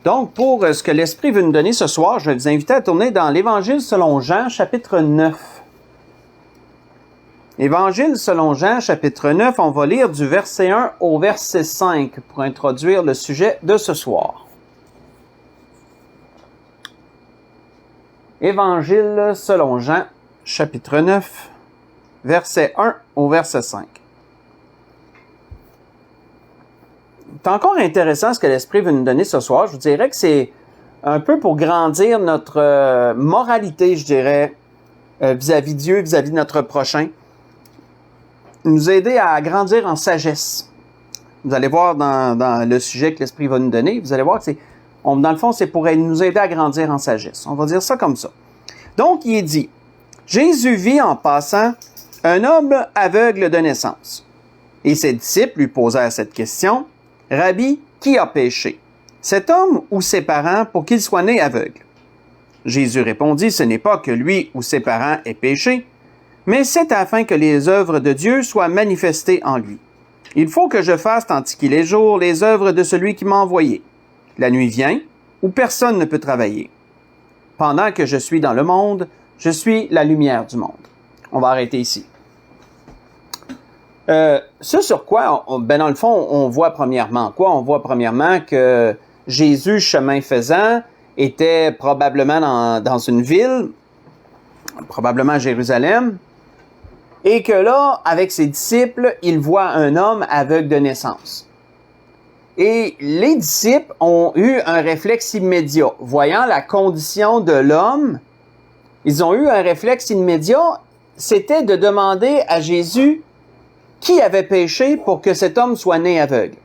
Donc, pour ce que l'Esprit veut nous donner ce soir, je vais vous inviter à tourner dans l'Évangile selon Jean, chapitre 9. Évangile selon Jean, chapitre 9, on va lire du verset 1 au verset 5 pour introduire le sujet de ce soir. Évangile selon Jean, chapitre 9, verset 1 au verset 5. C'est encore intéressant ce que l'Esprit veut nous donner ce soir. Je vous dirais que c'est un peu pour grandir notre moralité, je dirais, vis-à-vis de Dieu, vis-à-vis de notre prochain. Nous aider à grandir en sagesse. Vous allez voir dans le sujet que l'Esprit va nous donner, vous allez voir que dans le fond, c'est pour nous aider à grandir en sagesse. On va dire ça comme ça. Donc, il est dit, Jésus vit en passant un homme aveugle de naissance. Et ses disciples lui posèrent cette question, « Rabbi, qui a péché, cet homme ou ses parents pour qu'il soit né aveugle? » Jésus répondit, « Ce n'est pas que lui ou ses parents aient péché, mais c'est afin que les œuvres de Dieu soient manifestées en lui. Il faut que je fasse, tandis qu'il est jour, les œuvres de celui qui m'a envoyé. La nuit vient, où personne ne peut travailler. Pendant que je suis dans le monde, je suis la lumière du monde. » On va arrêter ici. Ce sur quoi, dans le fond, on voit premièrement quoi? On voit premièrement que Jésus, chemin faisant, était probablement dans une ville, probablement Jérusalem, et que là, avec ses disciples, il voit un homme aveugle de naissance. Et les disciples ont eu un réflexe immédiat. Voyant la condition de l'homme, ils ont eu un réflexe immédiat, c'était de demander à Jésus qui avait péché pour que cet homme soit né aveugle.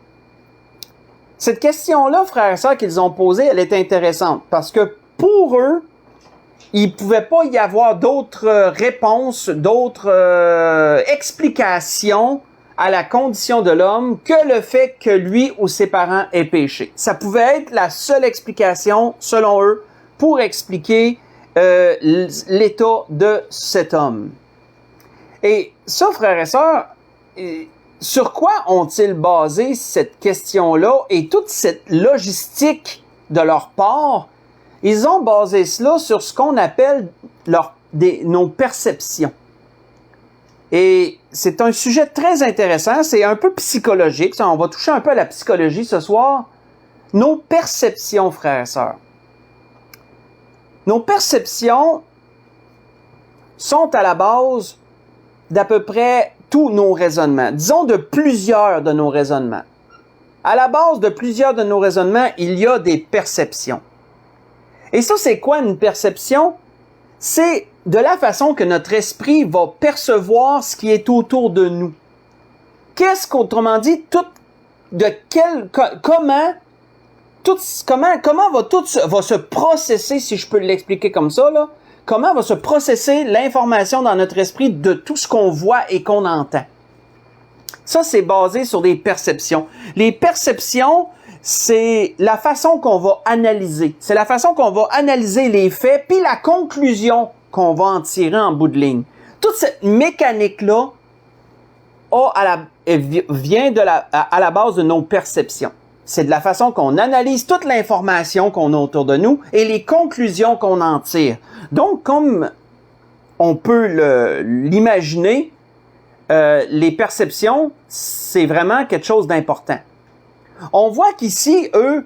Cette question-là, frères et sœurs, qu'ils ont posée, elle est intéressante parce que pour eux, il ne pouvait pas y avoir d'autres réponses, d'autres explications à la condition de l'homme que le fait que lui ou ses parents aient péché. Ça pouvait être la seule explication, selon eux, pour expliquer l'état de cet homme. Et ça, frères et sœurs, sur quoi ont-ils basé cette question-là et toute cette logistique de leur part? Ils ont basé cela sur ce qu'on appelle nos perceptions. Et c'est un sujet très intéressant, c'est un peu psychologique, on va toucher un peu à la psychologie ce soir. Nos perceptions, frères et sœurs. Nos perceptions sont à la base d'à peu près tous nos raisonnements, disons de plusieurs de nos raisonnements. À la base de plusieurs de nos raisonnements, il y a des perceptions. Et ça, c'est quoi une perception? C'est de la façon que notre esprit va percevoir ce qui est autour de nous. Qu'est-ce qu'autrement dit, comment va se processer, si je peux l'expliquer comme ça, là, comment va se processer l'information dans notre esprit de tout ce qu'on voit et qu'on entend. Ça, c'est basé sur des perceptions. Les perceptions, c'est la façon qu'on va analyser. C'est la façon qu'on va analyser les faits, puis la conclusion qu'on va en tirer en bout de ligne. Toute cette mécanique-là vient à la base de nos perceptions. C'est de la façon qu'on analyse toute l'information qu'on a autour de nous et les conclusions qu'on en tire. Donc, comme on peut l'imaginer, les perceptions, c'est vraiment quelque chose d'important. On voit qu'ici, eux,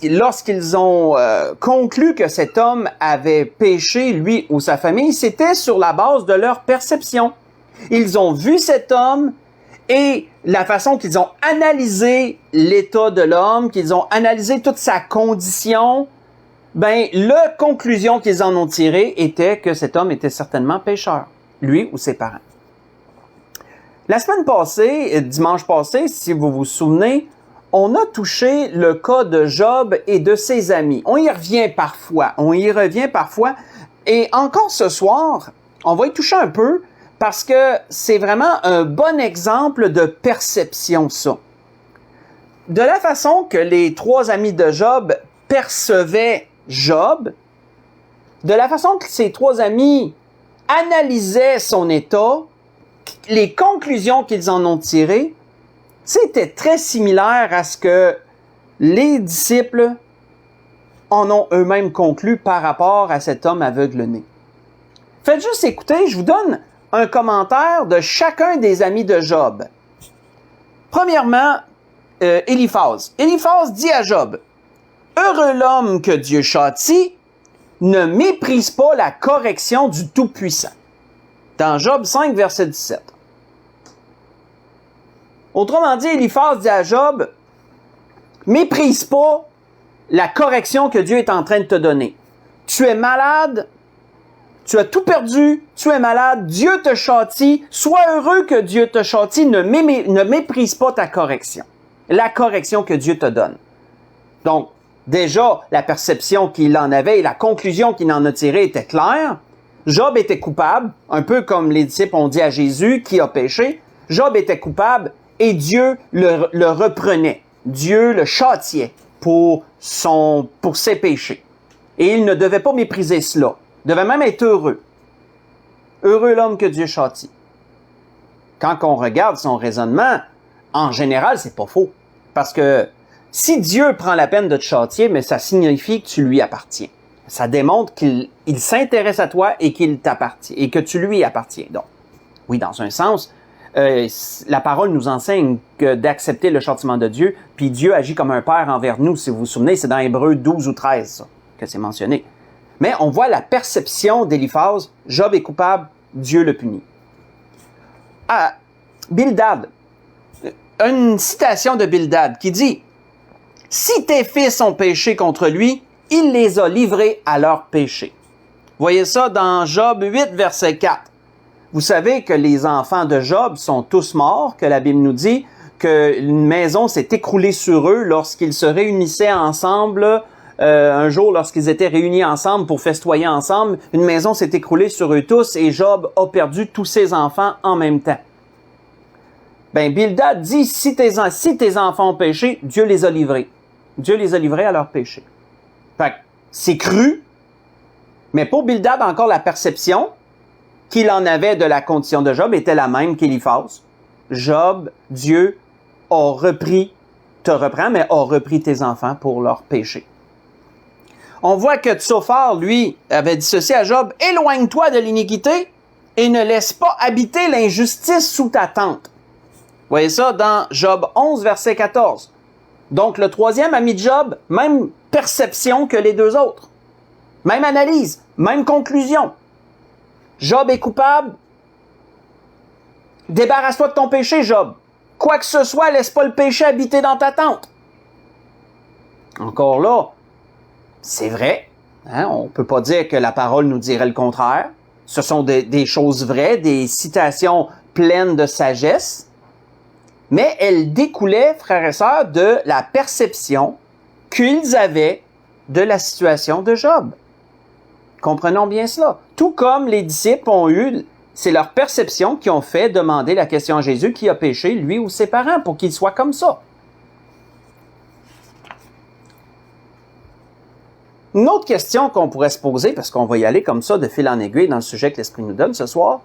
lorsqu'ils ont conclu que cet homme avait péché, lui ou sa famille, c'était sur la base de leur perception. Ils ont vu cet homme et la façon qu'ils ont analysé l'état de l'homme, qu'ils ont analysé toute sa condition, la conclusion qu'ils en ont tirée était que cet homme était certainement pécheur, lui ou ses parents. La semaine passée, dimanche passé, si vous vous souvenez, on a touché le cas de Job et de ses amis. On y revient parfois. Et encore ce soir, on va y toucher un peu parce que c'est vraiment un bon exemple de perception, ça. De la façon que les trois amis de Job percevaient Job, de la façon que ces trois amis analysaient son état, les conclusions qu'ils en ont tirées, c'était très similaire à ce que les disciples en ont eux-mêmes conclu par rapport à cet homme aveugle-né. Faites juste écouter, je vous donne un commentaire de chacun des amis de Job. Premièrement, Éliphaz. Éliphaz dit à Job, « Heureux l'homme que Dieu châtie, ne méprise pas la correction du Tout-Puissant. » Dans Job 5, verset 17. Autrement dit, Éliphaz dit à Job, « Méprise pas la correction que Dieu est en train de te donner. Tu es malade, tu as tout perdu, tu es malade, Dieu te châtie, sois heureux que Dieu te châtie, ne méprise pas ta correction, la correction que Dieu te donne. » Donc, déjà, la perception qu'il en avait et la conclusion qu'il en a tirée était claire. Job était coupable, un peu comme les disciples ont dit à Jésus qui a péché. Job était coupable et Dieu le reprenait. Dieu le châtiait pour ses péchés. Et il ne devait pas mépriser cela. Il devait même être heureux. Heureux l'homme que Dieu châtie. Quand on regarde son raisonnement, en général, c'est pas faux. Parce que si Dieu prend la peine de te châtier, mais ça signifie que tu lui appartiens. Ça démontre qu'il s'intéresse à toi et qu'il t'appartient, et que tu lui appartiens. Donc, oui, dans un sens, la parole nous enseigne que d'accepter le châtiment de Dieu, puis Dieu agit comme un père envers nous. Si vous vous souvenez, c'est dans Hébreux 12 ou 13 ça, que c'est mentionné. Mais on voit la perception d'Éliphaz, Job est coupable, Dieu le punit. Ah, Bildad, une citation de Bildad qui dit « Si tes fils ont péché contre lui, il les a livrés à leur péché. » Voyez ça dans Job 8, verset 4. Vous savez que les enfants de Job sont tous morts, que la Bible nous dit qu'une maison s'est écroulée sur eux lorsqu'ils se réunissaient ensemble. Un jour, lorsqu'ils étaient réunis ensemble pour festoyer ensemble, une maison s'est écroulée sur eux tous et Job a perdu tous ses enfants en même temps. Ben, Bildad dit, si tes enfants ont péché, Dieu les a livrés. Dieu les a livrés à leur péché. Fait que c'est cru, mais pour Bildad, encore la perception qu'il en avait de la condition de Job était la même qu'Éliphaz. Job, Dieu te reprend, mais a repris tes enfants pour leur péché. On voit que Tsophar, lui, avait dit ceci à Job, « Éloigne-toi de l'iniquité et ne laisse pas habiter l'injustice sous ta tente. » Vous voyez ça dans Job 11, verset 14. Donc, le troisième ami de Job, même perception que les deux autres. Même analyse, même conclusion. Job est coupable. Débarrasse-toi de ton péché, Job. Quoi que ce soit, laisse pas le péché habiter dans ta tente. Encore là, c'est vrai. Hein? On peut pas dire que la parole nous dirait le contraire. Ce sont des choses vraies, des citations pleines de sagesse. Mais elles découlaient, frères et sœurs, de la perception qu'ils avaient de la situation de Job. Comprenons bien cela. Tout comme les disciples ont eu, c'est leur perception qui ont fait demander la question à Jésus qui a péché, lui ou ses parents, pour qu'il soit comme ça. Une autre question qu'on pourrait se poser, parce qu'on va y aller comme ça de fil en aiguille dans le sujet que l'Esprit nous donne ce soir,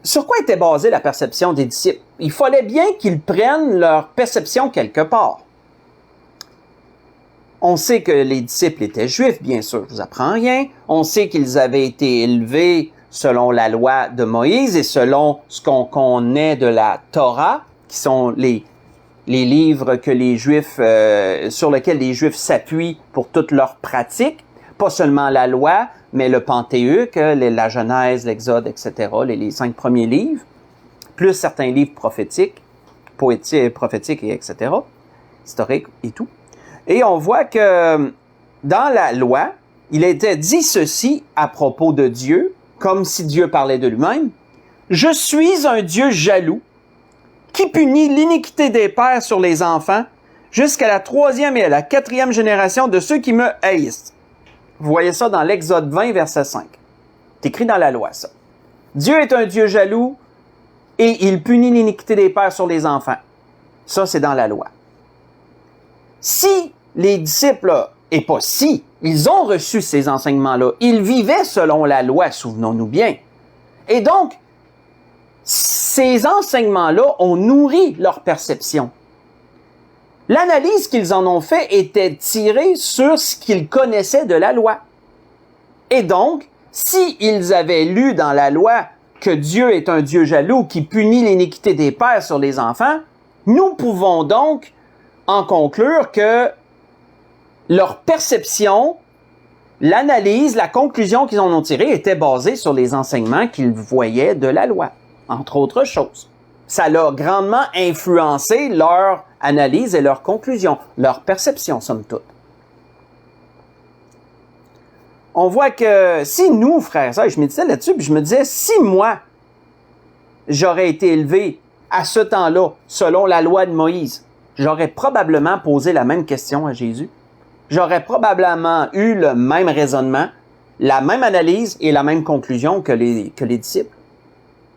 sur quoi était basée la perception des disciples? Il fallait bien qu'ils prennent leur perception quelque part. On sait que les disciples étaient juifs, bien sûr, je vous apprends rien. On sait qu'ils avaient été élevés selon la loi de Moïse et selon ce qu'on connaît de la Torah, qui sont les livres que les Juifs, sur lesquels les Juifs s'appuient pour toutes leurs pratiques. Pas seulement la loi, mais le Penthéuque, la Genèse, l'Exode, etc., les 5 premiers livres, plus certains livres prophétiques, prophétiques, et etc., historiques et tout. Et on voit que dans la loi, il était dit ceci à propos de Dieu, comme si Dieu parlait de lui-même. « Je suis un Dieu jaloux, qui punit l'iniquité des pères sur les enfants, jusqu'à la 3e et à la 4e génération de ceux qui me haïssent. » Vous voyez ça dans l'Exode 20, verset 5. C'est écrit dans la loi, ça. Dieu est un Dieu jaloux et il punit l'iniquité des pères sur les enfants. Ça, c'est dans la loi. Si les disciples, et pas si, ils ont reçu ces enseignements-là, ils vivaient selon la loi, souvenons-nous bien. Et donc, ces enseignements-là ont nourri leur perception. L'analyse qu'ils en ont fait était tirée sur ce qu'ils connaissaient de la loi. Et donc, s'ils avaient lu dans la loi que Dieu est un Dieu jaloux qui punit l'iniquité des pères sur les enfants, nous pouvons donc en conclure que leur perception, l'analyse, la conclusion qu'ils en ont tirée était basée sur les enseignements qu'ils voyaient de la loi, entre autres choses. Ça l'a grandement influencé leur analyse et leur conclusion, leur perception, somme toute. On voit que si nous, frères et sœurs, je méditais là-dessus, puis je me disais, si moi, j'aurais été élevé à ce temps-là, selon la loi de Moïse, j'aurais probablement posé la même question à Jésus. J'aurais probablement eu le même raisonnement, la même analyse et la même conclusion que les disciples.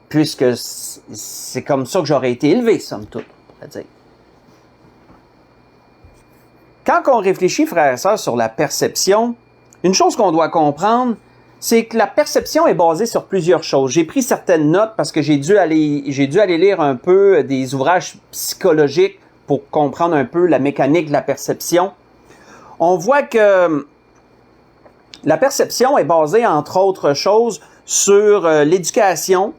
Puisque c'est comme ça que j'aurais été élevé, somme toute, on va dire. Quand on réfléchit, frères et sœurs, sur la perception, une chose qu'on doit comprendre, c'est que la perception est basée sur plusieurs choses. J'ai pris certaines notes parce que j'ai dû aller lire un peu des ouvrages psychologiques pour comprendre un peu la mécanique de la perception. On voit que la perception est basée, entre autres choses, sur l'éducation,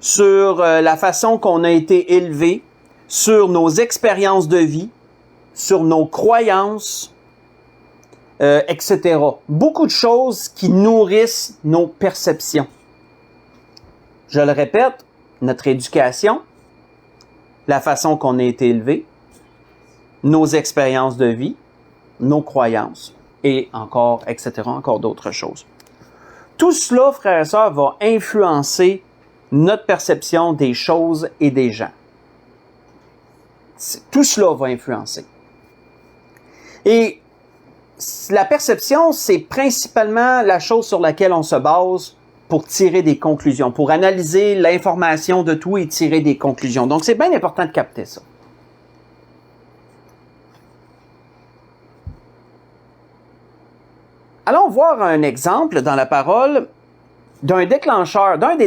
sur la façon qu'on a été élevé, sur nos expériences de vie, sur nos croyances, etc. Beaucoup de choses qui nourrissent nos perceptions. Je le répète, notre éducation, la façon qu'on a été élevé, nos expériences de vie, nos croyances, et encore, etc., encore d'autres choses. Tout cela, frères et sœurs, va influencer notre perception des choses et des gens. Tout cela va influencer. Et la perception, c'est principalement la chose sur laquelle on se base pour tirer des conclusions, pour analyser l'information de tout et tirer des conclusions. Donc, c'est bien important de capter ça. Allons voir un exemple dans la parole d'un des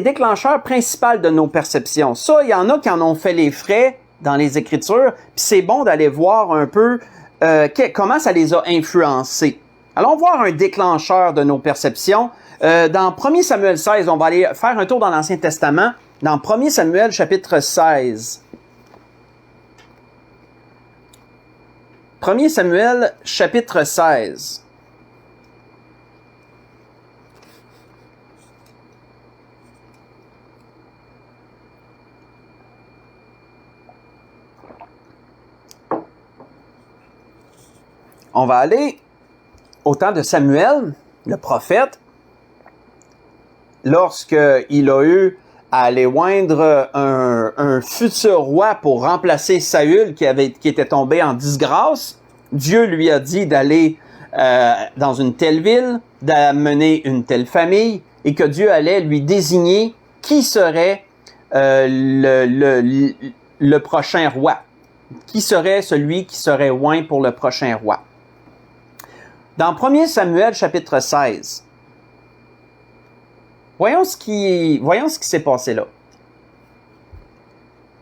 déclencheurs principaux de nos perceptions. Ça, il y en a qui en ont fait les frais dans les Écritures, puis c'est bon d'aller voir un peu comment ça les a influencés. Allons voir un déclencheur de nos perceptions. Dans 1 Samuel 16, on va aller faire un tour dans l'Ancien Testament, dans 1 Samuel chapitre 16. 1 Samuel chapitre 16. On va aller au temps de Samuel, le prophète, lorsqu'il a eu à aller oindre un futur roi pour remplacer Saül qui était tombé en disgrâce. Dieu lui a dit d'aller dans une telle ville, d'amener une telle famille, et que Dieu allait lui désigner qui serait le prochain roi. Qui serait celui qui serait oint pour le prochain roi. Dans 1 Samuel, chapitre 16, voyons ce qui s'est passé là.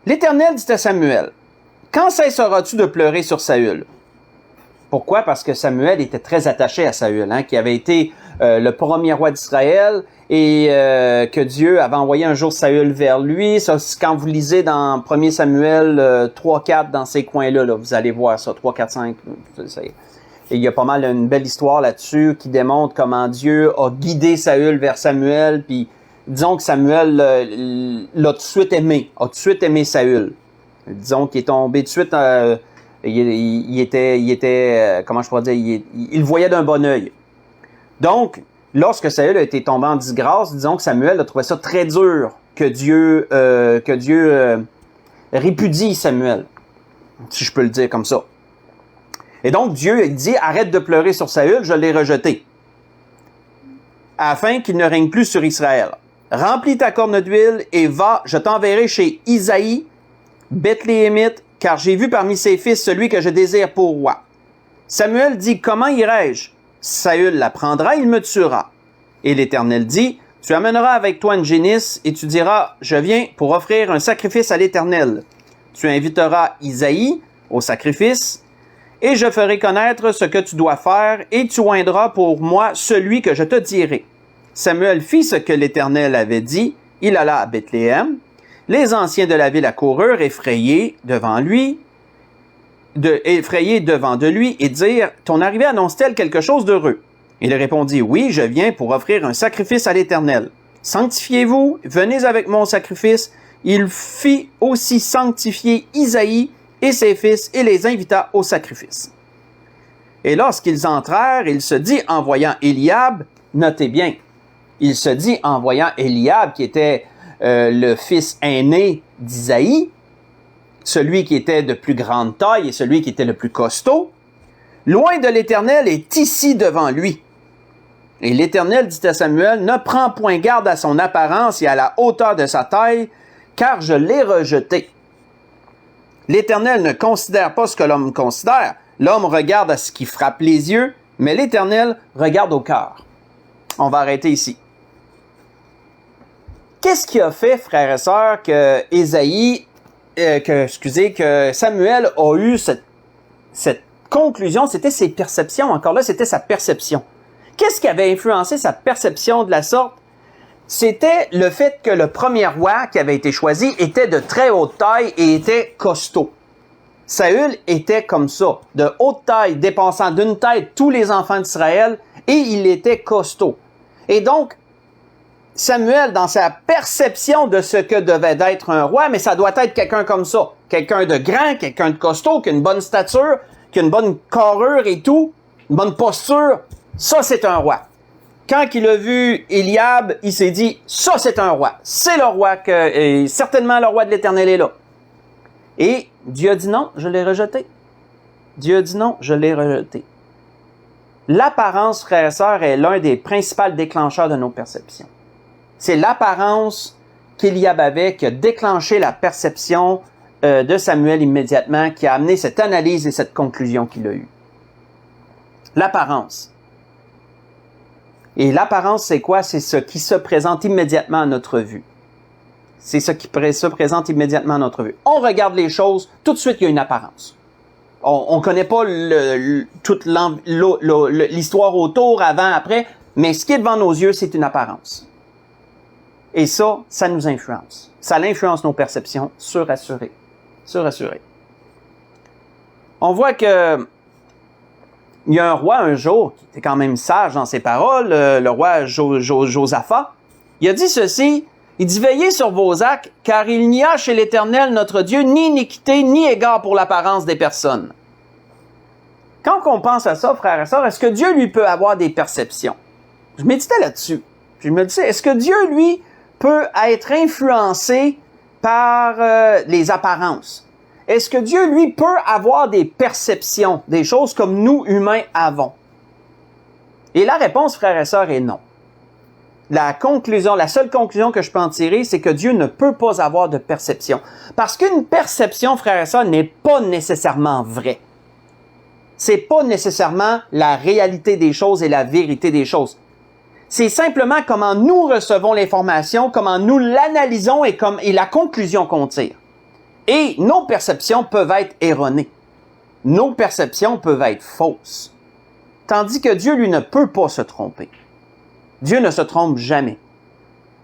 L'Éternel dit à Samuel, « Quand cesseras-tu de pleurer sur Saül? » Pourquoi? Parce que Samuel était très attaché à Saül, qui avait été le premier roi d'Israël et que Dieu avait envoyé un jour Saül vers lui. Ça, quand vous lisez dans 1 Samuel 3-4, dans ces coins-là, vous allez voir ça, 3, 4, 5, et il y a pas mal une belle histoire là-dessus qui démontre comment Dieu a guidé Saül vers Samuel, puis disons que Samuel l'a tout de suite aimé, a tout de suite aimé Saül. Disons qu'il est tombé tout de suite, il était, comment je pourrais dire, il le voyait d'un bon œil. Donc, lorsque Saül a été tombé en disgrâce, disons que Samuel a trouvé ça très dur que Dieu répudie Samuel, si je peux le dire comme ça. Et donc, Dieu dit, arrête de pleurer sur Saül, je l'ai rejeté, afin qu'il ne règne plus sur Israël. Remplis ta corne d'huile et va, je t'enverrai chez Isaïe, Bethléemite, car j'ai vu parmi ses fils celui que je désire pour roi. Samuel dit, comment irai-je? Saül la prendra, il me tuera. Et l'Éternel dit, tu amèneras avec toi une génisse et tu diras, je viens pour offrir un sacrifice à l'Éternel. Tu inviteras Isaïe au sacrifice. et je ferai connaître ce que tu dois faire, et tu oindras pour moi celui que je te dirai. Samuel fit ce que l'Éternel avait dit, il alla à Bethléem. Les anciens de la ville accoururent, effrayés devant de lui, et dirent, ton arrivée annonce-t-elle quelque chose d'heureux? Il répondit, oui, je viens pour offrir un sacrifice à l'Éternel. Sanctifiez-vous, venez avec mon sacrifice. Il fit aussi sanctifier Isaïe et ses fils et les invita au sacrifice. Et lorsqu'ils entrèrent, il se dit en voyant Éliab, notez bien, il se dit en voyant Éliab qui était le fils aîné d'Isaïe, celui qui était de plus grande taille et celui qui était le plus costaud, loin de l'Éternel est ici devant lui. Et l'Éternel dit à Samuel, ne prends point garde à son apparence et à la hauteur de sa taille, car je l'ai rejeté. L'Éternel ne considère pas ce que l'homme considère. L'homme regarde à ce qui frappe les yeux, mais l'Éternel regarde au cœur. On va arrêter ici. Qu'est-ce qui a fait, frères et sœurs, que Samuel a eu cette conclusion? C'était ses perceptions. Encore là, c'était sa perception. Qu'est-ce qui avait influencé sa perception de la sorte? C'était le fait que le premier roi qui avait été choisi était de très haute taille et était costaud. Saül était comme ça, de haute taille, dépassant d'une tête tous les enfants d'Israël, et il était costaud. Et donc, Samuel, dans sa perception de ce que devait être un roi, mais ça doit être quelqu'un comme ça, quelqu'un de grand, quelqu'un de costaud, qui a une bonne stature, qui a une bonne carrure et tout, une bonne posture, ça c'est un roi. Quand il a vu Éliab, il s'est dit, ça c'est un roi, c'est le roi et certainement le roi de l'Éternel est là. Et Dieu a dit non, je l'ai rejeté. Dieu a dit non, je l'ai rejeté. L'apparence, frères et sœurs, est l'un des principaux déclencheurs de nos perceptions. C'est l'apparence qu'Éliab avait qui a déclenché la perception de Samuel immédiatement, qui a amené cette analyse et cette conclusion qu'il a eue. L'apparence. Et l'apparence, c'est quoi? C'est ce qui se présente immédiatement à notre vue. C'est ce qui se présente immédiatement à notre vue. On regarde les choses, tout de suite, il y a une apparence. On ne connaît pas toute l'histoire autour, avant, après, mais ce qui est devant nos yeux, c'est une apparence. Et ça nous influence. Ça influence nos perceptions, surassuré. Surassuré. On voit que il y a un roi un jour, qui était quand même sage dans ses paroles, le roi Josaphat. Il a dit ceci, il dit « Veillez sur vos actes, car il n'y a chez l'Éternel notre Dieu ni iniquité, ni égard pour l'apparence des personnes. » Quand on pense à ça, frères et sœurs, est-ce que Dieu, lui, peut avoir des perceptions? Je méditais là-dessus. Je me disais, est-ce que Dieu, lui, peut être influencé par les apparences? Est-ce que Dieu, lui, peut avoir des perceptions, des choses comme nous, humains, avons? Et la réponse, frères et sœurs, est non. La seule conclusion que je peux en tirer, c'est que Dieu ne peut pas avoir de perception. Parce qu'une perception, frères et sœurs, n'est pas nécessairement vraie. C'est pas nécessairement la réalité des choses et la vérité des choses. C'est simplement comment nous recevons l'information, comment nous l'analysons et la conclusion qu'on tire. Et nos perceptions peuvent être erronées. Nos perceptions peuvent être fausses. Tandis que Dieu, lui, ne peut pas se tromper. Dieu ne se trompe jamais.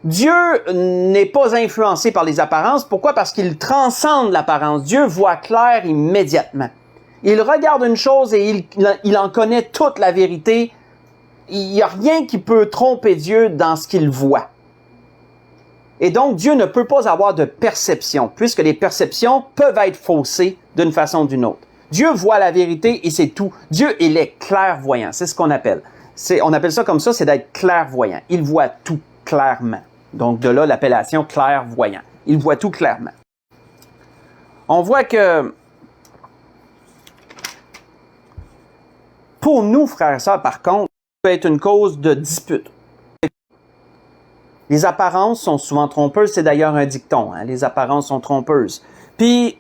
Dieu n'est pas influencé par les apparences. Pourquoi? Parce qu'il transcende l'apparence. Dieu voit clair immédiatement. Il regarde une chose et il en connaît toute la vérité. Il n'y a rien qui peut tromper Dieu dans ce qu'il voit. Et donc, Dieu ne peut pas avoir de perception, puisque les perceptions peuvent être faussées d'une façon ou d'une autre. Dieu voit la vérité et c'est tout. Dieu, il est clairvoyant. C'est ce qu'on appelle. On appelle ça comme ça, c'est d'être clairvoyant. Il voit tout clairement. Donc, de là, l'appellation clairvoyant. Il voit tout clairement. On voit que pour nous, frères et sœurs, par contre, ça peut être une cause de dispute. Les apparences sont souvent trompeuses. C'est d'ailleurs un dicton. Hein? Les apparences sont trompeuses. Puis,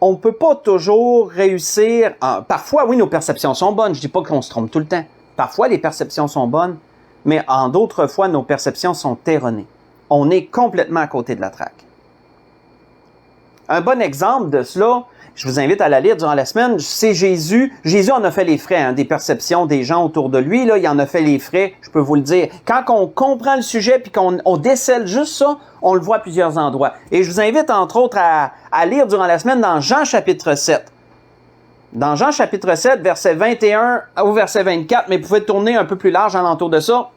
on ne peut pas toujours réussir. Parfois, oui, nos perceptions sont bonnes. Je dis pas qu'on se trompe tout le temps. Parfois, les perceptions sont bonnes, mais en d'autres fois, nos perceptions sont erronées. On est complètement à côté de la traque. Un bon exemple de cela, Je vous invite à la lire durant la semaine. C'est Jésus. Jésus en a fait les frais, des perceptions des gens autour de lui. Là, il en a fait les frais, je peux vous le dire. Quand on comprend le sujet puis qu'on décèle juste ça, on le voit à plusieurs endroits. Et je vous invite, entre autres, à lire durant la semaine dans Jean chapitre 7. Dans Jean chapitre 7, verset 21 au verset 24, mais vous pouvez tourner un peu plus large alentour de ça.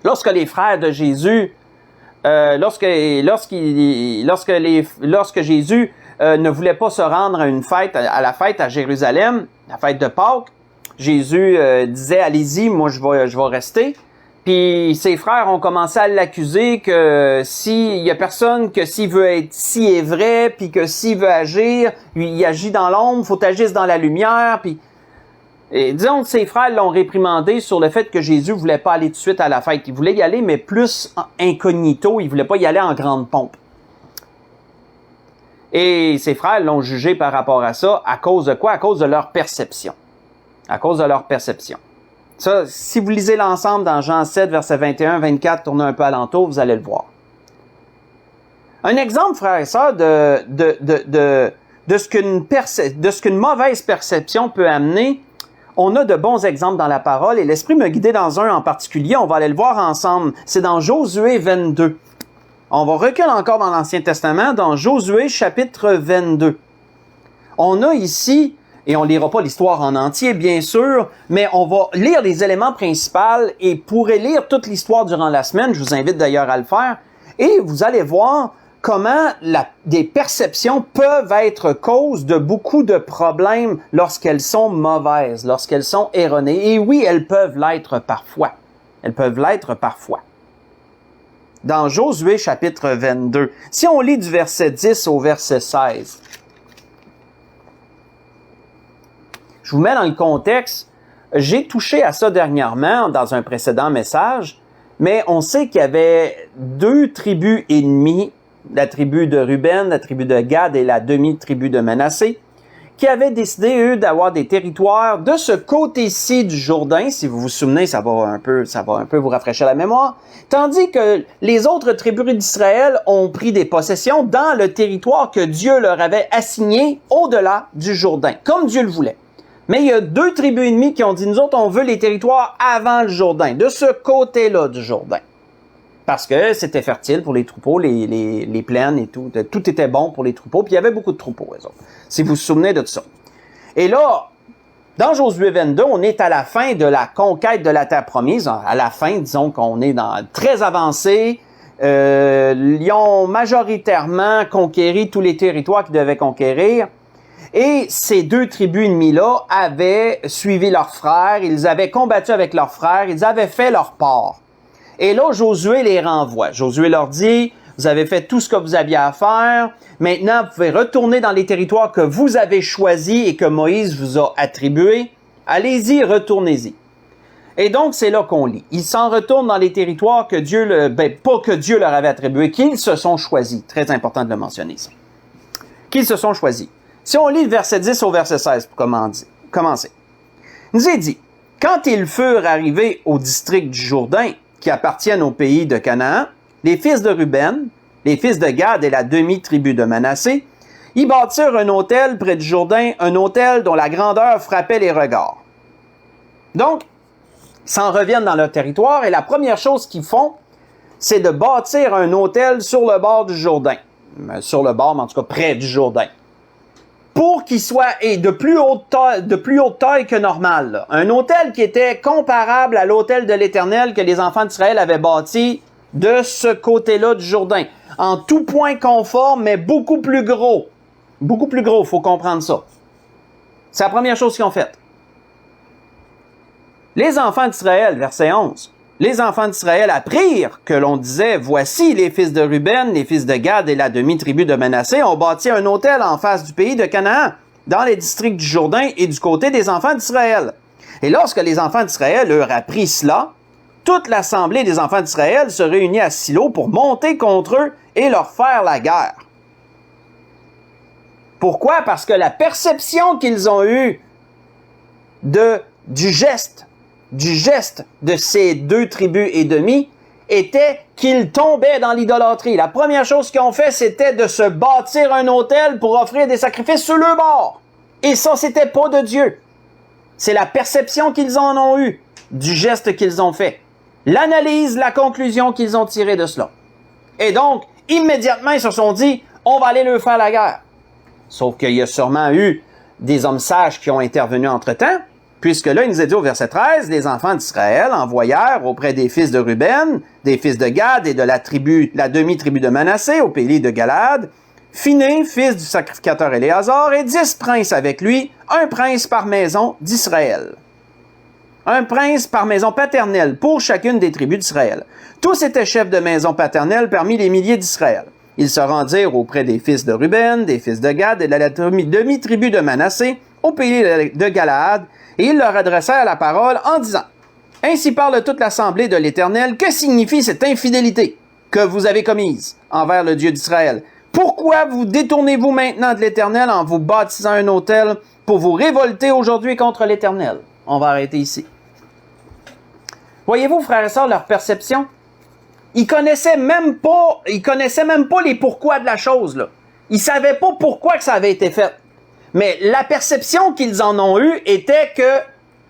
Lorsque les frères de Jésus, lorsque Jésus ne voulait pas se rendre à une fête, à la fête à Jérusalem, la fête de Pâques, Jésus disait, allez-y, moi je vais rester. Puis ses frères ont commencé à l'accuser que s'il y a personne, que s'il veut être si est vrai, puis que s'il veut agir, il agit dans l'ombre, faut agir dans la lumière, puis et disons que ses frères l'ont réprimandé sur le fait que Jésus voulait pas aller tout de suite à la fête. Il voulait y aller, mais plus incognito, il voulait pas y aller en grande pompe. Et ses frères l'ont jugé par rapport à ça, à cause de quoi? À cause de leur perception. À cause de leur perception. Ça, si vous lisez l'ensemble dans Jean 7, versets 21-24, tournez un peu alentour, vous allez le voir. Un exemple, frères et sœurs, de ce qu'une mauvaise perception peut amener, on a de bons exemples dans la parole et l'Esprit m'a guidé dans un en particulier, on va aller le voir ensemble. C'est dans Josué 22. On va reculer encore dans l'Ancien Testament, dans Josué chapitre 22. On a ici... Et on ne lira pas l'histoire en entier, bien sûr, mais on va lire les éléments principaux et pourrez lire toute l'histoire durant la semaine. Je vous invite d'ailleurs à le faire. Et vous allez voir comment des perceptions peuvent être cause de beaucoup de problèmes lorsqu'elles sont mauvaises, lorsqu'elles sont erronées. Et oui, elles peuvent l'être parfois. Elles peuvent l'être parfois. Dans Josué chapitre 22, si on lit du verset 10 au verset 16, je vous mets dans le contexte. J'ai touché à ça dernièrement dans un précédent message, mais on sait qu'il y avait 2 tribus ennemies, la tribu de Ruben, la tribu de Gad et la demi-tribu de Manassé, qui avaient décidé, eux, d'avoir des territoires de ce côté-ci du Jourdain. Si vous vous souvenez, ça va un peu vous rafraîchir la mémoire. Tandis que les autres tribus d'Israël ont pris des possessions dans le territoire que Dieu leur avait assigné au-delà du Jourdain, comme Dieu le voulait. Mais il y a 2 tribus ennemies qui ont dit, nous autres, on veut les territoires avant le Jourdain, de ce côté-là du Jourdain. Parce que c'était fertile pour les troupeaux, les plaines et tout. Tout était bon pour les troupeaux, puis il y avait beaucoup de troupeaux, eux autres. Si vous vous souvenez de tout ça. Et là, dans Josué 22, on est à la fin de la conquête de la terre promise. À la fin, disons qu'on est très avancé. Ils ont majoritairement conquéri tous les territoires qu'ils devaient conquérir. Et ces 2 tribus ennemies-là avaient suivi leurs frères, ils avaient combattu avec leurs frères, ils avaient fait leur part. Et là, Josué les renvoie. Josué leur dit, vous avez fait tout ce que vous aviez à faire, maintenant vous pouvez retourner dans les territoires que vous avez choisis et que Moïse vous a attribués. Allez-y, retournez-y. Et donc, c'est là qu'on lit. Ils s'en retournent dans les territoires que pas que Dieu leur avait attribués, qu'ils se sont choisis. Très important de le mentionner, ça. Qu'ils se sont choisis. Si on lit le verset 10 au verset 16 pour commencer. Il nous est dit, quand ils furent arrivés au district du Jourdain, qui appartiennent au pays de Canaan, les fils de Ruben, les fils de Gad et la demi-tribu de Manassé, ils bâtirent un autel près du Jourdain, un autel dont la grandeur frappait les regards. Donc, ils s'en reviennent dans leur territoire et la première chose qu'ils font, c'est de bâtir un autel sur le bord du Jourdain. Sur le bord, mais en tout cas près du Jourdain. Pour qu'il soit de plus haute taille que normal. Là. Un autel qui était comparable à l'autel de l'Éternel que les enfants d'Israël avaient bâti de ce côté-là du Jourdain. En tout point conforme, mais beaucoup plus gros. Beaucoup plus gros, il faut comprendre ça. C'est la première chose qu'ils ont faite. Les enfants d'Israël, verset 11. Les enfants d'Israël apprirent que l'on disait, voici les fils de Ruben, les fils de Gad et la demi-tribu de Manassé ont bâti un autel en face du pays de Canaan, dans les districts du Jourdain et du côté des enfants d'Israël. Et lorsque les enfants d'Israël eurent appris cela, toute l'assemblée des enfants d'Israël se réunit à Silo pour monter contre eux et leur faire la guerre. Pourquoi? Parce que la perception qu'ils ont eue du geste de ces 2 tribus et demie était qu'ils tombaient dans l'idolâtrie. La première chose qu'ils ont fait, c'était de se bâtir un autel pour offrir des sacrifices sur le bord. Et ça, c'était pas de Dieu. C'est la perception qu'ils en ont eue du geste qu'ils ont fait. L'analyse, la conclusion qu'ils ont tirée de cela. Et donc, immédiatement, ils se sont dit, on va aller leur faire la guerre. Sauf qu'il y a sûrement eu des hommes sages qui ont intervenu entre-temps, puisque là, il nous est dit au verset 13, les enfants d'Israël envoyèrent auprès des fils de Ruben, des fils de Gad et de la demi-tribu de Manassé, au pays de Galad, Phiné, fils du sacrificateur Éléazar, et 10 princes avec lui, un prince par maison d'Israël. Un prince par maison paternelle pour chacune des tribus d'Israël. Tous étaient chefs de maison paternelle parmi les milliers d'Israël. Ils se rendirent auprès des fils de Ruben, des fils de Gad et de la demi-tribu de Manassé, au pays de Galaad, et ils leur adressèrent la parole en disant, « Ainsi parle toute l'assemblée de l'Éternel, que signifie cette infidélité que vous avez commise envers le Dieu d'Israël? Pourquoi vous détournez-vous maintenant de l'Éternel en vous bâtissant un autel pour vous révolter aujourd'hui contre l'Éternel? » On va arrêter ici. Voyez-vous, frères et sœurs, leur perception? Ils connaissaient même pas les pourquoi de la chose, là. Ils savaient pas pourquoi que ça avait été fait. Mais la perception qu'ils en ont eue était que,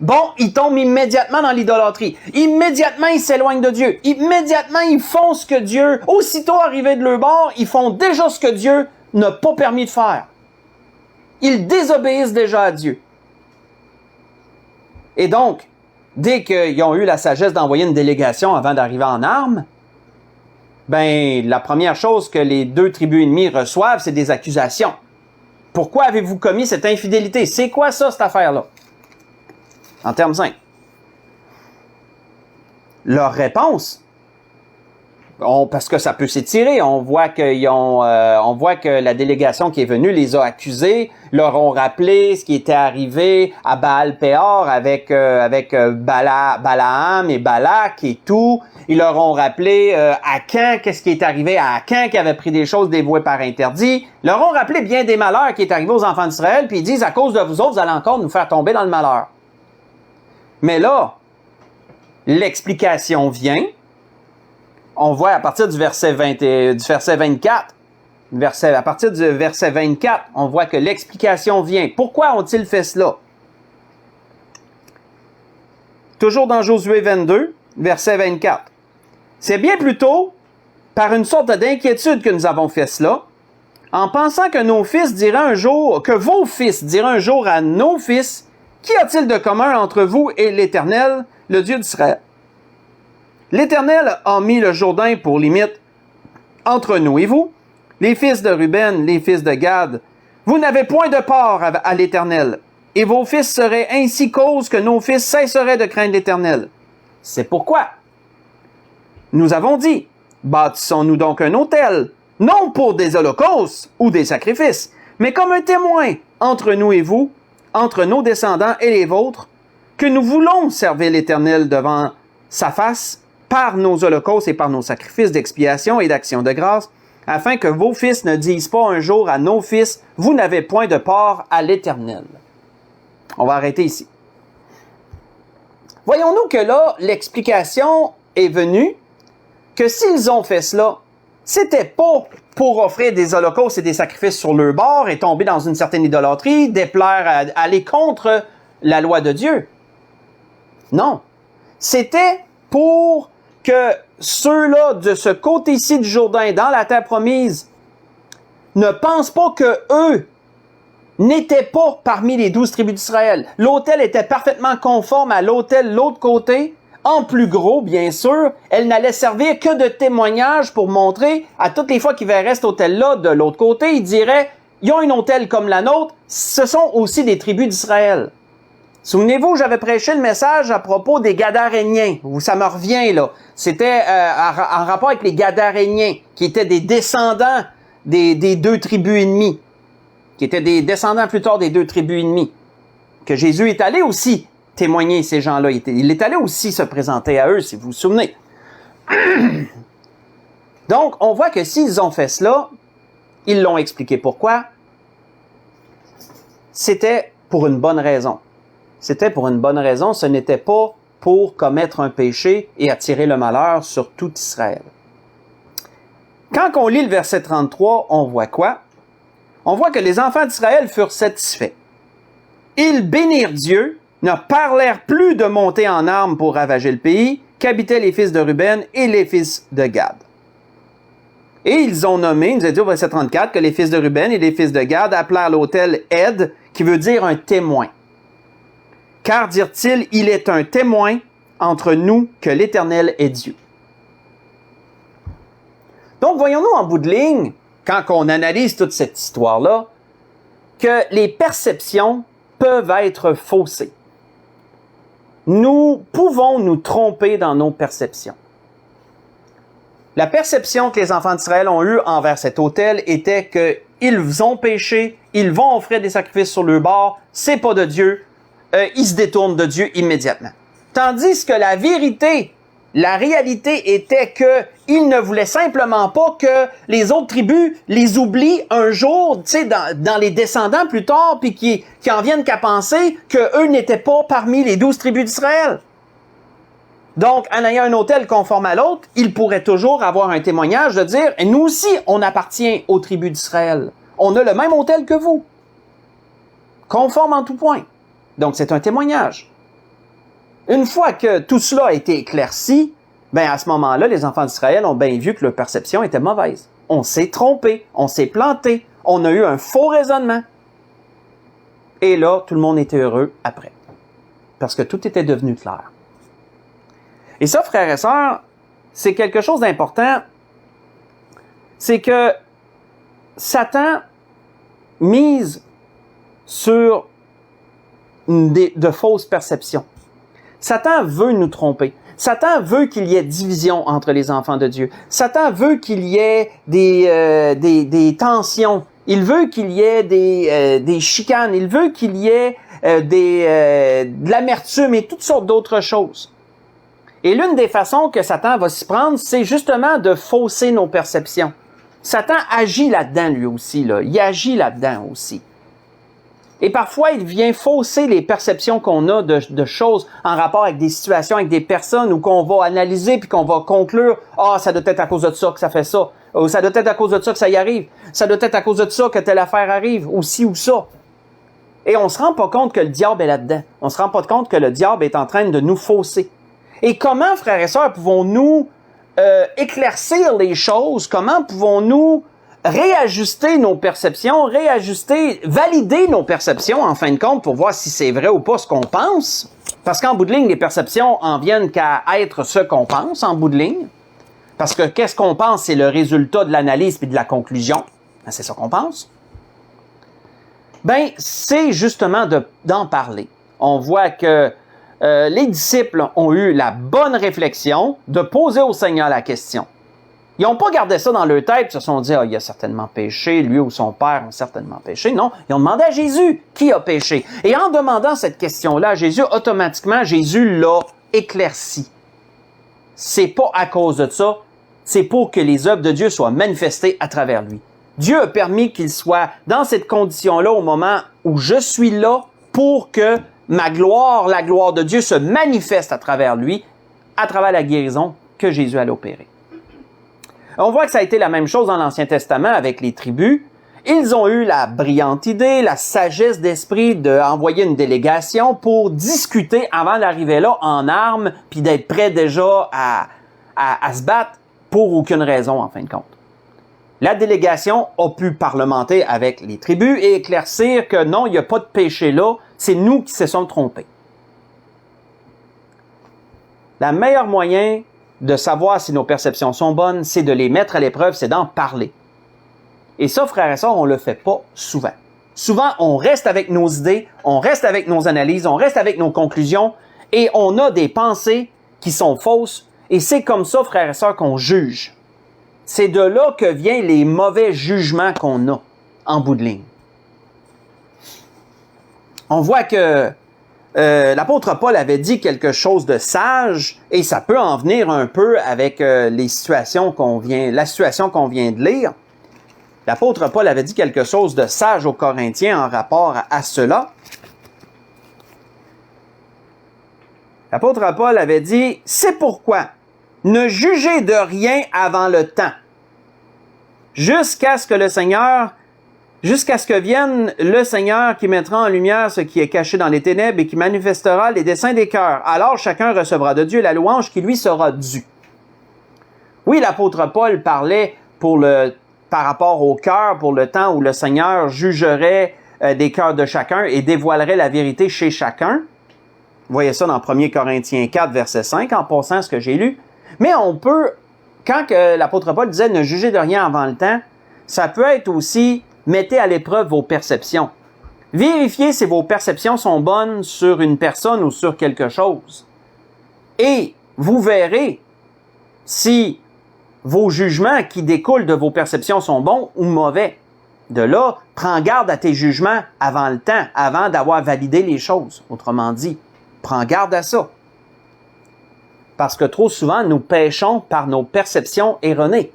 bon, ils tombent immédiatement dans l'idolâtrie. Immédiatement, ils s'éloignent de Dieu. Immédiatement, ils font ce que Dieu, aussitôt arrivés de leur bord, ils font déjà ce que Dieu n'a pas permis de faire. Ils désobéissent déjà à Dieu. Et donc, dès qu'ils ont eu la sagesse d'envoyer une délégation avant d'arriver en armes, ben, la première chose que les deux tribus ennemies reçoivent, c'est des accusations. Pourquoi avez-vous commis cette infidélité? C'est quoi ça, cette affaire-là? En termes simples. Leur réponse, parce que ça peut s'étirer, on voit que la délégation qui est venue les a accusés, leur ont rappelé ce qui était arrivé à Baal-Péor avec Balaam et Balak et tout. Ils leur ont rappelé Akan, qu'est-ce qui est arrivé à Akan qui avait pris des choses dévouées par interdit. Ils leur ont rappelé bien des malheurs qui est arrivé aux enfants d'Israël, puis ils disent, à cause de vous autres, vous allez encore nous faire tomber dans le malheur. Mais là, l'explication vient. On voit à partir du verset 24, à partir du verset 24, on voit que l'explication vient. Pourquoi ont-ils fait cela? Toujours dans Josué 22, verset 24. C'est bien plutôt par une sorte d'inquiétude que nous avons fait cela, en pensant que vos fils diraient un jour à nos fils, qu'y a-t-il de commun entre vous et l'Éternel, le Dieu d'Israël? L'Éternel a mis le Jourdain pour limite entre nous et vous, les fils de Ruben, les fils de Gad. Vous n'avez point de part à l'Éternel, et vos fils seraient ainsi cause que nos fils cesseraient de craindre l'Éternel. C'est pourquoi nous avons dit, bâtissons-nous donc un autel, non pour des holocaustes ou des sacrifices, mais comme un témoin entre nous et vous, entre nos descendants et les vôtres, que nous voulons servir l'Éternel devant sa face, par nos holocaustes et par nos sacrifices d'expiation et d'action de grâce, afin que vos fils ne disent pas un jour à nos fils, vous n'avez point de part à l'Éternel. On va arrêter ici. Voyons-nous que là, l'explication est venue que s'ils ont fait cela, c'était pas pour offrir des holocaustes et des sacrifices sur leur bord et tomber dans une certaine idolâtrie, déplaire, aller contre la loi de Dieu. Non. C'était pour que ceux-là de ce côté-ci du Jourdain, dans la terre promise, ne pensent pas que eux n'étaient pas parmi les 12 tribus d'Israël. L'autel était parfaitement conforme à l'autel de l'autre côté, en plus gros, bien sûr. Elle n'allait servir que de témoignage pour montrer, à toutes les fois qu'ils verraient cet autel-là de l'autre côté, ils diraient, ils ont un autel comme la nôtre, ce sont aussi des tribus d'Israël. Souvenez-vous, j'avais prêché le message à propos des Gadaréniens. Ça me revient, là. C'était en rapport avec les Gadaréniens, qui étaient des descendants des deux tribus ennemies, qui étaient des descendants plus tard des deux tribus ennemies, que Jésus est allé aussi témoigner ces gens-là. Il est allé aussi se présenter à eux, si vous vous souvenez. Donc, on voit que s'ils ont fait cela, ils l'ont expliqué pourquoi. C'était pour une bonne raison. C'était pour une bonne raison, ce n'était pas pour commettre un péché et attirer le malheur sur tout Israël. Quand on lit le verset 33, on voit quoi? On voit que les enfants d'Israël furent satisfaits. Ils bénirent Dieu, ne parlèrent plus de monter en armes pour ravager le pays, qu'habitaient les fils de Ruben et les fils de Gad. Et ils ont nommé, il nous a dit au verset 34, que les fils de Ruben et les fils de Gad appelèrent l'autel Ed, qui veut dire un témoin. Car, dirent-ils, il est un témoin entre nous que l'Éternel est Dieu. Donc, voyons-nous en bout de ligne, quand on analyse toute cette histoire-là, que les perceptions peuvent être faussées. Nous pouvons nous tromper dans nos perceptions. La perception que les enfants d'Israël ont eue envers cet autel était qu'ils ont péché, ils vont offrir des sacrifices sur le bord, c'est pas de Dieu, ils se détournent de Dieu immédiatement. Tandis que la vérité, la réalité était qu'ils ne voulaient simplement pas que les autres tribus les oublient un jour, tu sais, dans les descendants plus tard, puis qui en viennent qu'à penser qu'eux n'étaient pas parmi les 12 tribus d'Israël. Donc, en ayant un autel conforme à l'autre, ils pourraient toujours avoir un témoignage de dire « Nous aussi, on appartient aux tribus d'Israël. On a le même autel que vous. » Conforme en tout point. Donc, c'est un témoignage. Une fois que tout cela a été éclairci, ben à ce moment-là, les enfants d'Israël ont bien vu que leur perception était mauvaise. On s'est trompé, on s'est planté, on a eu un faux raisonnement. Et là, tout le monde était heureux après. Parce que tout était devenu clair. Et ça, frères et sœurs, c'est quelque chose d'important. C'est que Satan mise sur de fausses perceptions. Satan veut nous tromper. Satan veut qu'il y ait division entre les enfants de Dieu. Satan veut qu'il y ait des tensions. Il veut qu'il y ait des chicanes. Il veut qu'il y ait de l'amertume et toutes sortes d'autres choses. Et l'une des façons que Satan va s'y prendre, c'est justement de fausser nos perceptions. Satan agit là-dedans lui aussi, là. Il agit là-dedans aussi. Et parfois, il vient fausser les perceptions qu'on a de choses en rapport avec des situations, avec des personnes, où qu'on va analyser puis qu'on va conclure « Ah, ça doit être à cause de ça que ça fait ça. Ou ça doit être à cause de ça que ça y arrive. Ça doit être à cause de ça que telle affaire arrive. Ou ci ou ça. » Et on se rend pas compte que le diable est là-dedans. On se rend pas compte que le diable est en train de nous fausser. Et comment, frères et sœurs, pouvons-nous éclaircir les choses? Comment pouvons-nous réajuster nos perceptions, valider nos perceptions, en fin de compte, pour voir si c'est vrai ou pas ce qu'on pense? Parce qu'en bout de ligne, les perceptions en viennent qu'à être ce qu'on pense, en bout de ligne. Parce que qu'est-ce qu'on pense? C'est le résultat de l'analyse puis de la conclusion. Ben, c'est ça qu'on pense. Ben, c'est justement d'en parler. On voit que les disciples ont eu la bonne réflexion de poser au Seigneur la question. Ils n'ont pas gardé ça dans leur tête, ils se sont dit « Ah, il a certainement péché, lui ou son père ont certainement péché. » Non, ils ont demandé à Jésus qui a péché. Et en demandant cette question-là à Jésus, automatiquement, Jésus l'a éclairci. C'est pas à cause de ça, c'est pour que les œuvres de Dieu soient manifestées à travers lui. Dieu a permis qu'il soit dans cette condition-là au moment où je suis là pour que ma gloire, la gloire de Dieu se manifeste à travers lui, à travers la guérison que Jésus allait opérer. On voit que ça a été la même chose dans l'Ancien Testament avec les tribus. Ils ont eu la brillante idée, la sagesse d'esprit d'envoyer une délégation pour discuter avant d'arriver là en armes, puis d'être prêts déjà à se battre pour aucune raison, en fin de compte. La délégation a pu parlementer avec les tribus et éclaircir que non, il n'y a pas de péché là, c'est nous qui se sommes trompés. Le meilleur moyen de savoir si nos perceptions sont bonnes, c'est de les mettre à l'épreuve, c'est d'en parler. Et ça, frères et sœurs, on le fait pas souvent. Souvent, on reste avec nos idées, on reste avec nos analyses, on reste avec nos conclusions, et on a des pensées qui sont fausses, et c'est comme ça, frères et sœurs, qu'on juge. C'est de là que viennent les mauvais jugements qu'on a, en bout de ligne. On voit que l'apôtre Paul avait dit quelque chose de sage, et ça peut en venir un peu avec la situation qu'on vient de lire. L'apôtre Paul avait dit quelque chose de sage aux Corinthiens en rapport à cela. L'apôtre Paul avait dit, c'est pourquoi ne jugez de rien avant le temps, jusqu'à ce que vienne le Seigneur qui mettra en lumière ce qui est caché dans les ténèbres et qui manifestera les desseins des cœurs. Alors chacun recevra de Dieu la louange qui lui sera due. Oui, l'apôtre Paul parlait par rapport au cœur, pour le temps où le Seigneur jugerait des cœurs de chacun et dévoilerait la vérité chez chacun. Vous voyez ça dans 1 Corinthiens 4, verset 5, en passant ce que j'ai lu. Mais on peut, quand l'apôtre Paul disait « ne jugez de rien avant le temps », ça peut être aussi « mettez à l'épreuve vos perceptions ». Vérifiez si vos perceptions sont bonnes sur une personne ou sur quelque chose. Et vous verrez si vos jugements qui découlent de vos perceptions sont bons ou mauvais. De là, prends garde à tes jugements avant le temps, avant d'avoir validé les choses. Autrement dit, prends garde à ça. Parce que trop souvent, nous péchons par nos perceptions erronées.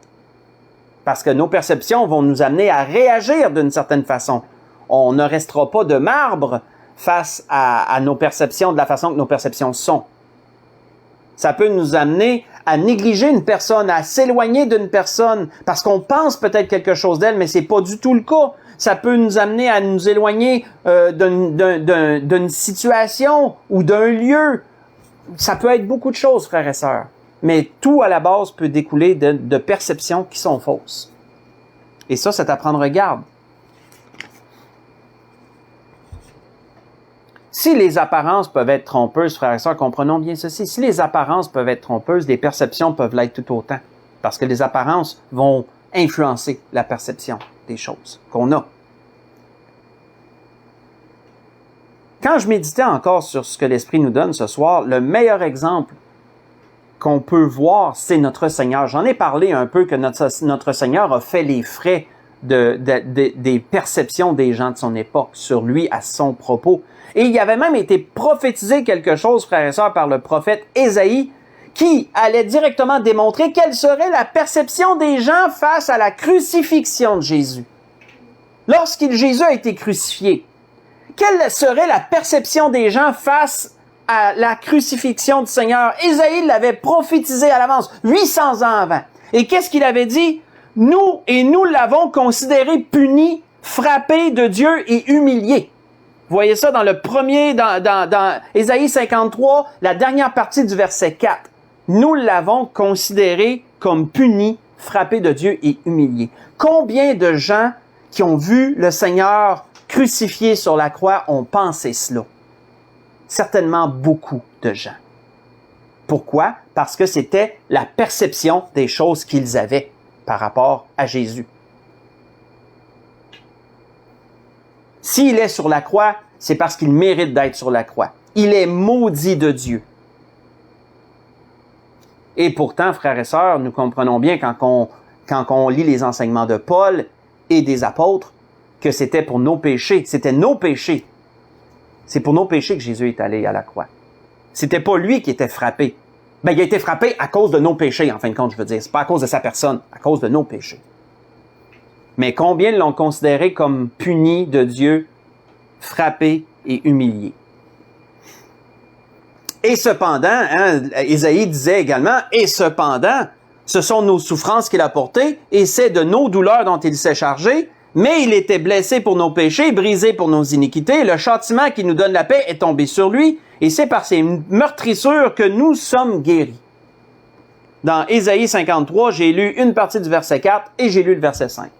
Parce que nos perceptions vont nous amener à réagir d'une certaine façon. On ne restera pas de marbre face à nos perceptions de la façon que nos perceptions sont. Ça peut nous amener à négliger une personne, à s'éloigner d'une personne, parce qu'on pense peut-être quelque chose d'elle, mais c'est pas du tout le cas. Ça peut nous amener à nous éloigner d'une situation ou d'un lieu. Ça peut être beaucoup de choses, frères et sœurs. Mais tout, à la base, peut découler de perceptions qui sont fausses. Et ça, c'est à prendre garde. Si les apparences peuvent être trompeuses, frères et sœurs, comprenons bien ceci. Si les apparences peuvent être trompeuses, les perceptions peuvent l'être tout autant. Parce que les apparences vont influencer la perception des choses qu'on a. Quand je méditais encore sur ce que l'Esprit nous donne ce soir, le meilleur exemple qu'on peut voir, c'est notre Seigneur. J'en ai parlé un peu que notre Seigneur a fait les frais des perceptions des gens de son époque sur lui à son propos. Et il y avait même été prophétisé quelque chose, frères et sœurs, par le prophète Ésaïe, qui allait directement démontrer quelle serait la perception des gens face à la crucifixion de Jésus. Jésus a été crucifié, quelle serait la perception des gens face à la crucifixion du Seigneur? Ésaïe l'avait prophétisé à l'avance, 800 ans avant. Et qu'est-ce qu'il avait dit? Nous l'avons considéré puni, frappé de Dieu et humilié. Vous voyez ça dans dans Ésaïe 53, la dernière partie du verset 4. Nous l'avons considéré comme puni, frappé de Dieu et humilié. Combien de gens qui ont vu le Seigneur crucifié sur la croix ont pensé cela? Certainement beaucoup de gens. Pourquoi? Parce que c'était la perception des choses qu'ils avaient par rapport à Jésus. S'il est sur la croix, c'est parce qu'il mérite d'être sur la croix. Il est maudit de Dieu. Et pourtant, frères et sœurs, nous comprenons bien quand on lit les enseignements de Paul et des apôtres, que c'était pour nos péchés. C'était nos péchés. C'est pour nos péchés que Jésus est allé à la croix. C'était pas lui qui était frappé. Il a été frappé à cause de nos péchés, en fin de compte, je veux dire. C'est pas à cause de sa personne, à cause de nos péchés. Mais combien l'ont considéré comme puni de Dieu, frappé et humilié? Et cependant, Ésaïe disait également, « Et cependant, ce sont nos souffrances qu'il a portées, et c'est de nos douleurs dont il s'est chargé, mais il était blessé pour nos péchés, brisé pour nos iniquités, le châtiment qui nous donne la paix est tombé sur lui, et c'est par ses meurtrissures que nous sommes guéris. » Dans Ésaïe 53, j'ai lu une partie du verset 4 et j'ai lu le verset 5.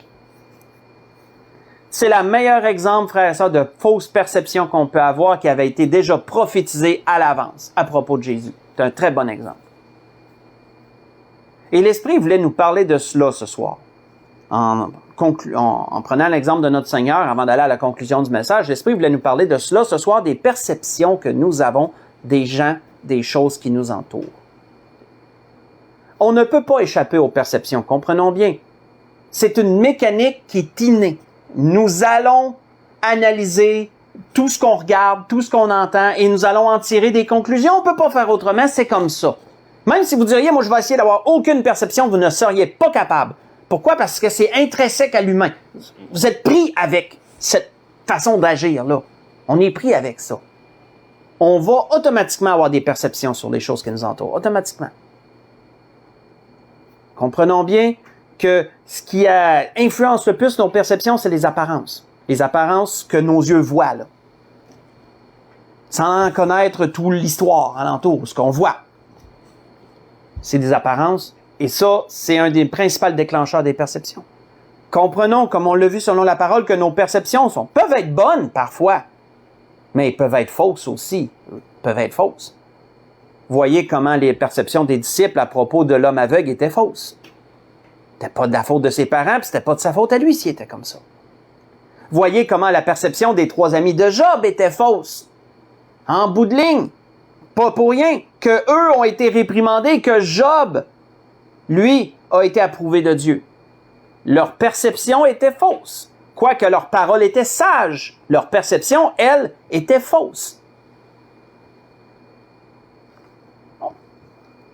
C'est le meilleur exemple, frères et sœurs, de fausse perception qu'on peut avoir qui avait été déjà prophétisée à l'avance à propos de Jésus. C'est un très bon exemple. Et l'Esprit voulait nous parler de cela ce soir. En prenant l'exemple de notre Seigneur, avant d'aller à la conclusion du message, l'Esprit voulait nous parler de cela ce soir, des perceptions que nous avons des gens, des choses qui nous entourent. On ne peut pas échapper aux perceptions, comprenons bien. C'est une mécanique qui est innée. Nous allons analyser tout ce qu'on regarde, tout ce qu'on entend, et nous allons en tirer des conclusions. On ne peut pas faire autrement, c'est comme ça. Même si vous diriez, moi je vais essayer d'avoir aucune perception, vous ne seriez pas capable. Pourquoi? Parce que c'est intrinsèque à l'humain. Vous êtes pris avec cette façon d'agir-là. On est pris avec ça. on va automatiquement avoir des perceptions sur les choses qui nous entourent. Automatiquement. Comprenons bien que ce qui influence le plus nos perceptions, c'est les apparences. Les apparences que nos yeux voient, là. Sans connaître toute l'histoire alentour, ce qu'on voit. C'est des apparences. Et ça, c'est un des principaux déclencheurs des perceptions. Comprenons, comme on l'a vu selon la parole, que nos perceptions peuvent être bonnes parfois, mais elles peuvent être fausses aussi. Peuvent être fausses. Voyez comment les perceptions des disciples à propos de l'homme aveugle étaient fausses. C'était pas de la faute de ses parents, puis c'était pas de sa faute à lui s'il était comme ça. Voyez comment la perception des 3 amis de Job était fausse. En bout de ligne, pas pour rien, que eux ont été réprimandés, que Job, lui, a été approuvé de Dieu. Leur perception était fausse. Quoique leur parole était sage, leur perception, elle, était fausse.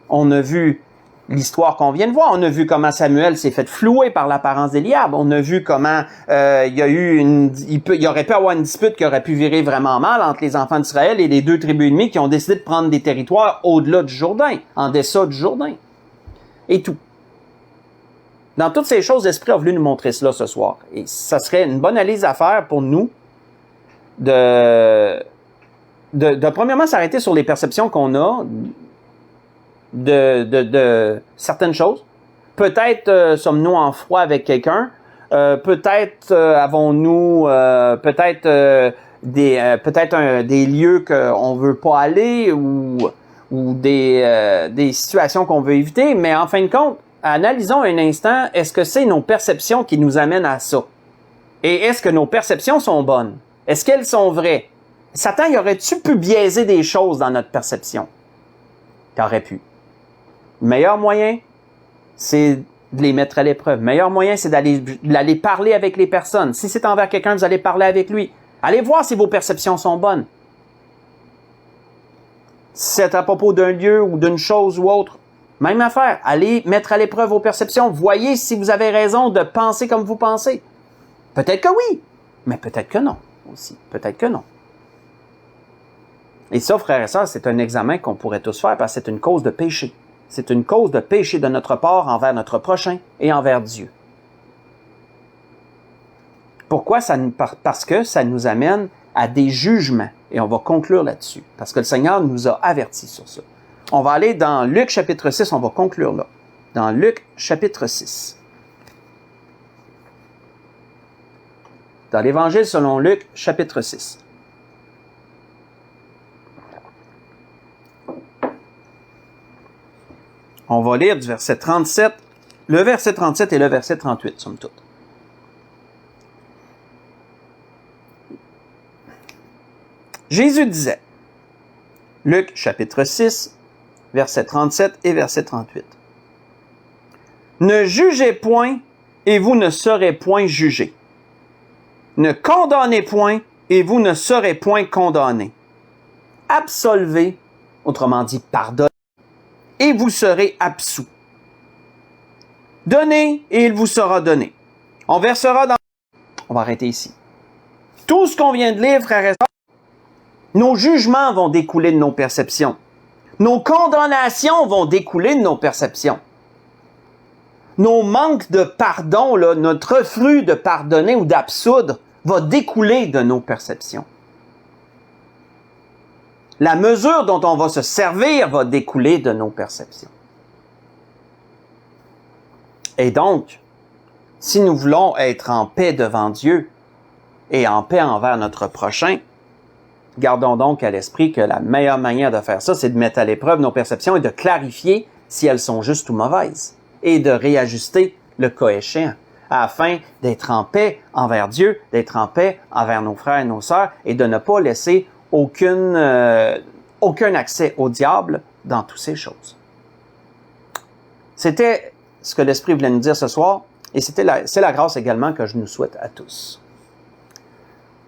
On a vu l'histoire qu'on vient de voir. On a vu comment Samuel s'est fait flouer par l'apparence d'Éliab. On a vu comment il aurait pu avoir une dispute qui aurait pu virer vraiment mal entre les enfants d'Israël et les 2 tribus ennemies qui ont décidé de prendre des territoires au-delà du Jourdain, en deçà du Jourdain. Et tout. Dans toutes ces choses, l'Esprit a voulu nous montrer cela ce soir. Et ça serait une bonne analyse à faire pour nous de premièrement s'arrêter sur les perceptions qu'on a de certaines choses. Peut-être sommes-nous en froid avec quelqu'un. Peut-être avons-nous des lieux qu'on veut pas aller ou des situations qu'on veut éviter. Mais en fin de compte, analysons un instant, est-ce que c'est nos perceptions qui nous amènent à ça? Et est-ce que nos perceptions sont bonnes? Est-ce qu'elles sont vraies? Satan, y aurait-tu pu biaiser des choses dans notre perception? Il aurait pu. Le meilleur moyen, c'est de les mettre à l'épreuve. Le meilleur moyen, c'est d'aller parler avec les personnes. Si c'est envers quelqu'un, vous allez parler avec lui. Allez voir si vos perceptions sont bonnes. Si c'est à propos d'un lieu ou d'une chose ou autre, même affaire. Allez mettre à l'épreuve vos perceptions. Voyez si vous avez raison de penser comme vous pensez. Peut-être que oui, mais peut-être que non aussi. Peut-être que non. Et ça, frères et sœurs, c'est un examen qu'on pourrait tous faire parce que c'est une cause de péché. C'est une cause de péché de notre part envers notre prochain et envers Dieu. Pourquoi? Parce que ça nous amène à des jugements. Et on va conclure là-dessus. Parce que le Seigneur nous a avertis sur ça. On va aller dans Luc chapitre 6, on va conclure là. Dans Luc chapitre 6. Dans l'Évangile selon Luc chapitre 6. On va lire du verset 37, le verset 37 et le verset 38, somme toute. Jésus disait, Luc chapitre 6, verset 37 et verset 38. Ne jugez point et vous ne serez point jugés. Ne condamnez point et vous ne serez point condamnés. Absolvez, autrement dit pardonnez, et vous serez absous. Donnez et il vous sera donné. On versera dans... On va arrêter ici. Tout ce qu'on vient de lire, frères et sœurs, nos jugements vont découler de nos perceptions. Nos condamnations vont découler de nos perceptions. Nos manques de pardon, là, notre refus de pardonner ou d'absoudre va découler de nos perceptions. La mesure dont on va se servir va découler de nos perceptions. Et donc, si nous voulons être en paix devant Dieu et en paix envers notre prochain, gardons donc à l'esprit que la meilleure manière de faire ça, c'est de mettre à l'épreuve nos perceptions et de clarifier si elles sont justes ou mauvaises et de réajuster le cas échéant afin d'être en paix envers Dieu, d'être en paix envers nos frères et nos sœurs et de ne pas laisser aucun accès au diable dans toutes ces choses. C'était ce que l'Esprit voulait nous dire ce soir et c'est la grâce également que je nous souhaite à tous.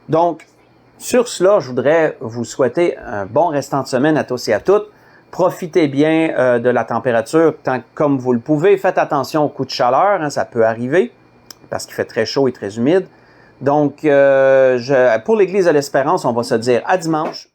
Donc, sur cela, je voudrais vous souhaiter un bon restant de semaine à tous et à toutes. Profitez bien de la température tant comme vous le pouvez. Faites attention aux coups de chaleur, hein, ça peut arriver parce qu'il fait très chaud et très humide. Donc, pour l'Église de l'Espérance, on va se dire à dimanche.